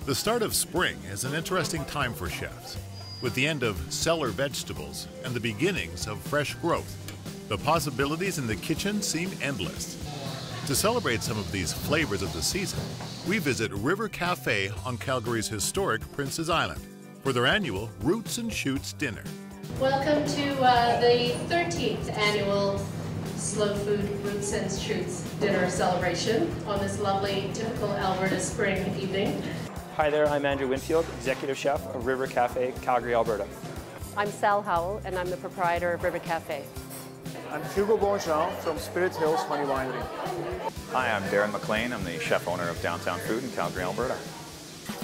The start of spring is an interesting time for chefs, with the end of cellar vegetables and the beginnings of fresh growth. The possibilities in the kitchen seem endless. To celebrate some of these flavors of the season, we visit River Cafe on Calgary's historic Prince's Island for their annual Roots and Shoots dinner. Welcome to the 13th annual Slow Food Roots and Shoots dinner celebration on this lovely, typical Alberta spring evening. Hi there, I'm Andrew Winfield, Executive Chef of River Cafe, Calgary, Alberta. I'm Sal Howell, and I'm the proprietor of River Cafe. I'm Hugo Bonjean from Spirit Hills Honey Winery. Hi, I'm Darren McLean. I'm the chef owner of Downtown Food in Calgary, Alberta.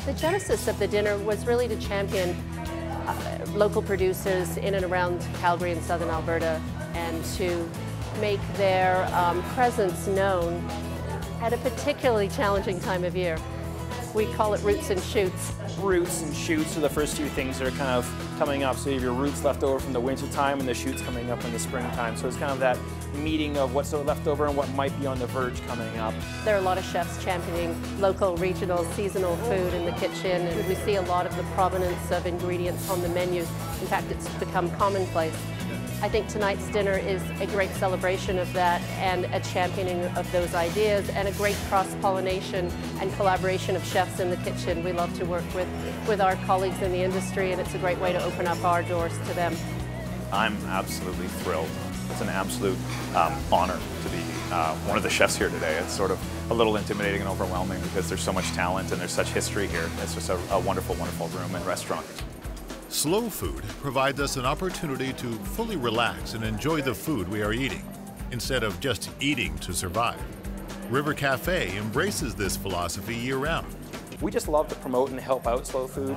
The genesis of the dinner was really to champion local producers in and around Calgary and southern Alberta and to make their presence known at a particularly challenging time of year. We call it Roots and Shoots. Roots and shoots are the first two things that are kind of coming up. So you have your roots left over from the winter time and the shoots coming up in the springtime. So it's kind of that meeting of what's left over and what might be on the verge coming up. There are a lot of chefs championing local, regional, seasonal food in the kitchen, and we see a lot of the provenance of ingredients on the menu. In fact, it's become commonplace. I think tonight's dinner is a great celebration of that and a championing of those ideas and a great cross-pollination and collaboration of chefs in the kitchen. We love to work with our colleagues in the industry, and it's a great way to open up our doors to them. I'm absolutely thrilled. It's an absolute honor to be one of the chefs here today. It's sort of a little intimidating and overwhelming because there's so much talent and there's such history here. It's just a wonderful, wonderful room and restaurant. Slow food provides us an opportunity to fully relax and enjoy the food we are eating, instead of just eating to survive. River Cafe embraces this philosophy year-round. We just love to promote and help out slow food.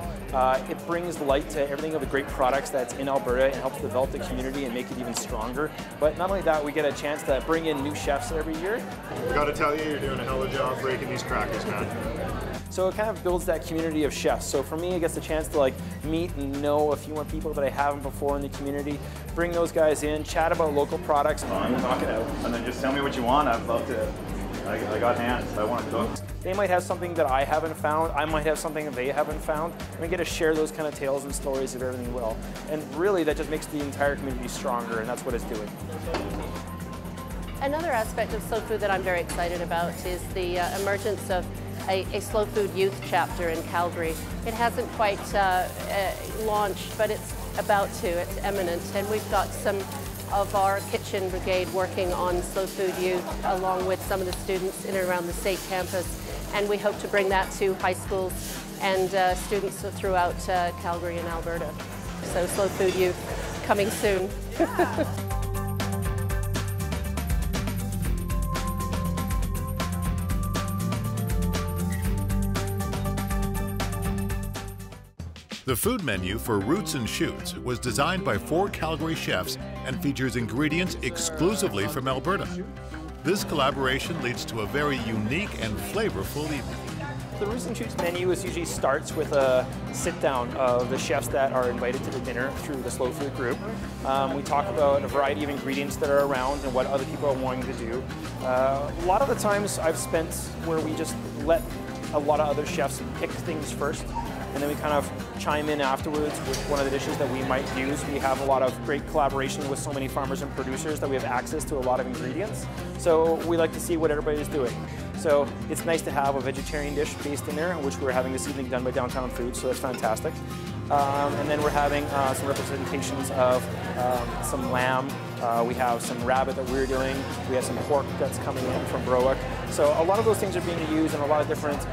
It brings light to everything of the great products that's in Alberta and helps develop the community and make it even stronger. But not only that, we get a chance to bring in new chefs every year. I gotta tell you, you're doing a hell of a job breaking these crackers, man. So it kind of builds that community of chefs. So for me, it gets a chance to meet and know a few more people that I haven't before in the community, bring those guys in, chat about local products. I'm gonna knock it out. And then just tell me what you want. I'd love to. I got hands. I want to cook. They might have something that I haven't found. I might have something that they haven't found. And we get to share those kind of tales and stories of everything well. And really, that just makes the entire community stronger, and that's what it's doing. Another aspect of slow food that I'm very excited about is the emergence of a slow food youth chapter in Calgary. It hasn't quite launched, but it's about to. It's imminent, and we've got some of our kitchen brigade working on slow food youth along with some of the students in and around the state campus, and we hope to bring that to high schools and students throughout Calgary and Alberta. So slow food youth coming soon. The food menu for Roots and Shoots was designed by 4 Calgary chefs and features ingredients exclusively from Alberta. This collaboration leads to a very unique and flavorful evening. The Roots and Shoots menu usually starts with a sit-down of the chefs that are invited to the dinner through the Slow Food group. We talk about a variety of ingredients that are around and what other people are wanting to do. A lot of the times I've spent where we just let a lot of other chefs pick things first, and then we kind of chime in afterwards with one of the dishes that we might use. We have a lot of great collaboration with so many farmers and producers that we have access to a lot of ingredients. So we like to see what everybody's doing. So it's nice to have a vegetarian dish based in there, which we're having this evening done by Downtown Food, so that's fantastic. And then we're having some representations of some lamb. We have some rabbit that we're doing. We have some pork that's coming in from Berwick. So a lot of those things are being used, and a lot of different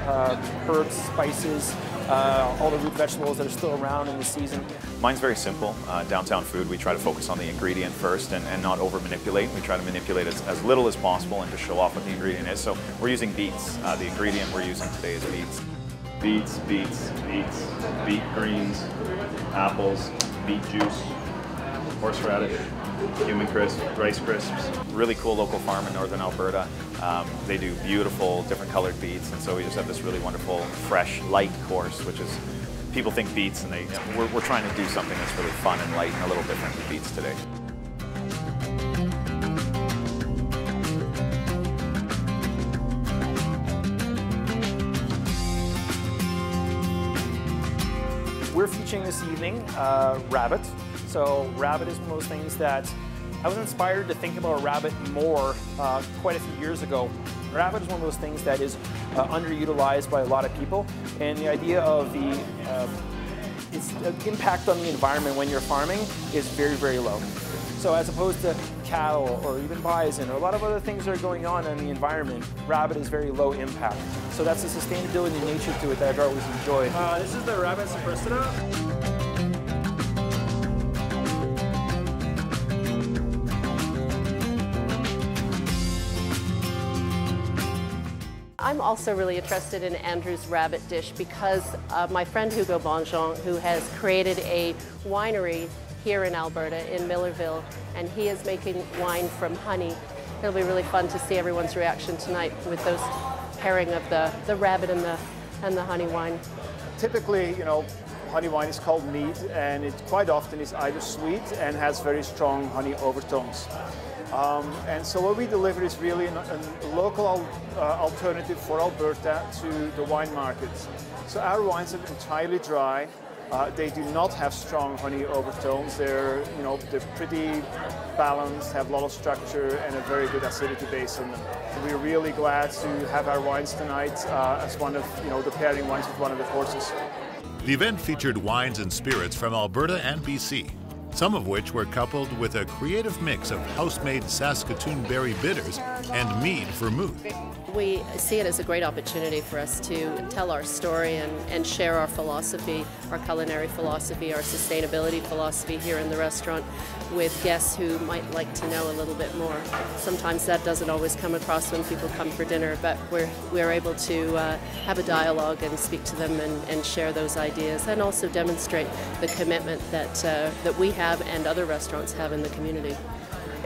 herbs, spices, all the root vegetables that are still around in the season. Mine's very simple. Downtown Food, we try to focus on the ingredient first and not over-manipulate. We try to manipulate as little as possible and just show off what the ingredient is. So we're using beets. The ingredient we're using today is beets. Beets, beet greens, apples, beet juice, horseradish, cumin crisp, rice crisps. Really cool local farm in northern Alberta. They do beautiful, different colored beets, and so we just have this really wonderful, fresh, light course, which is, people think beets, and we're trying to do something that's really fun and light and a little different with beets today. We're featuring this evening rabbit. So rabbit is one of those things that I was inspired to think about rabbit more quite a few years ago. Rabbit is one of those things that is underutilized by a lot of people, and the idea of its impact on the environment when you're farming is very, very low. So as opposed to cattle or even bison or a lot of other things that are going on in the environment, rabbit is very low impact. So that's a sustainability nature to it that I've always enjoyed. This is the rabbit sopristida. I'm also really interested in Andrew's rabbit dish because my friend Hugo Bonjean, who has created a winery here in Alberta, in Millerville, and he is making wine from honey. It'll be really fun to see everyone's reaction tonight with those pairing of the rabbit and the honey wine. Typically, honey wine is called mead, and it quite often is either sweet and has very strong honey overtones. And so what we deliver is really a local alternative for Alberta to the wine markets. So our wines are entirely dry. They do not have strong honey overtones. They're pretty balanced, have a lot of structure, and a very good acidity base in them. So we're really glad to have our wines tonight as one of the pairing wines with one of the courses. The event featured wines and spirits from Alberta and BC, some of which were coupled with a creative mix of house-made Saskatoon berry bitters and mead vermouth. We see it as a great opportunity for us to tell our story and share our philosophy, our culinary philosophy, our sustainability philosophy here in the restaurant with guests who might like to know a little bit more. Sometimes that doesn't always come across when people come for dinner, but we're able to have a dialogue and speak to them and share those ideas, and also demonstrate the commitment that we have and other restaurants have in the community.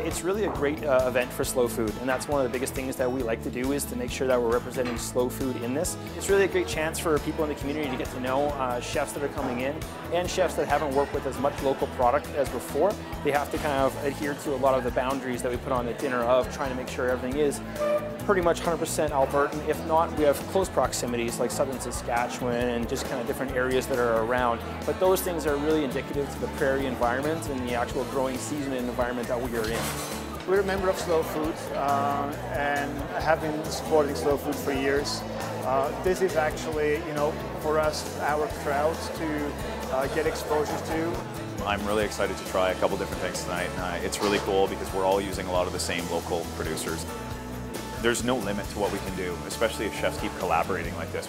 It's really a great event for slow food, and that's one of the biggest things that we like to do, is to make sure that we're representing slow food in this. It's really a great chance for people in the community to get to know chefs that are coming in, and chefs that haven't worked with as much local product as before. They have to kind of adhere to a lot of the boundaries that we put on the dinner of trying to make sure everything is pretty much 100% Albertan. If not, we have close proximities like southern Saskatchewan and just kind of different areas that are around. But those things are really indicative to the prairie environment and the actual growing season and environment that we are in. We're a member of Slow Food and have been supporting Slow Food for years. This is actually, for us, our crowd to get exposure to. I'm really excited to try a couple different things tonight. It's really cool because we're all using a lot of the same local producers. There's no limit to what we can do, especially if chefs keep collaborating like this.